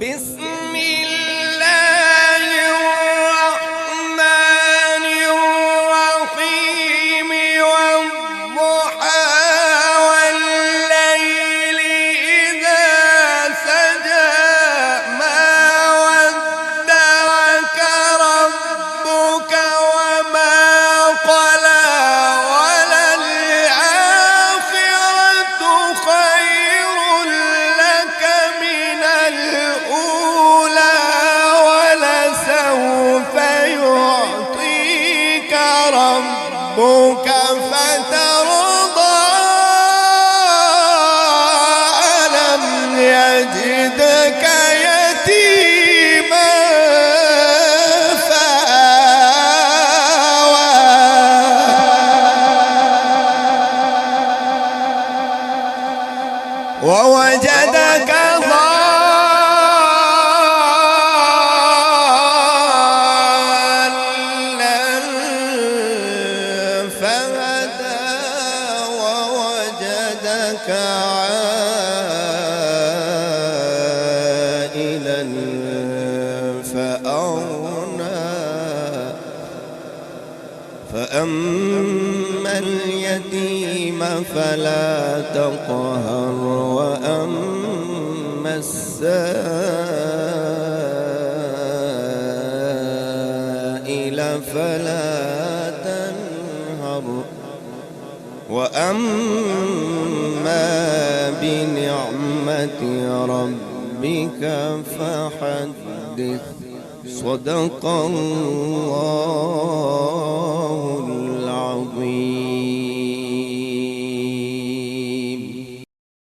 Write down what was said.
بسم الله الرحمن الرحيم والضحى والليل إذا سجى ما ودعك ربك وما قلى وللآخرة خير لك من الأولى ولسوف يعطيك ربك فترضى ألم يجدك يتيما فآوى ووجدك ضالا فهدى ووجدك عائلا فأغنى فأما اليتيم فلا تقهر وأما السائل فلا تنهر وأما بنعمة ربك فحدث صدق الله العظيم.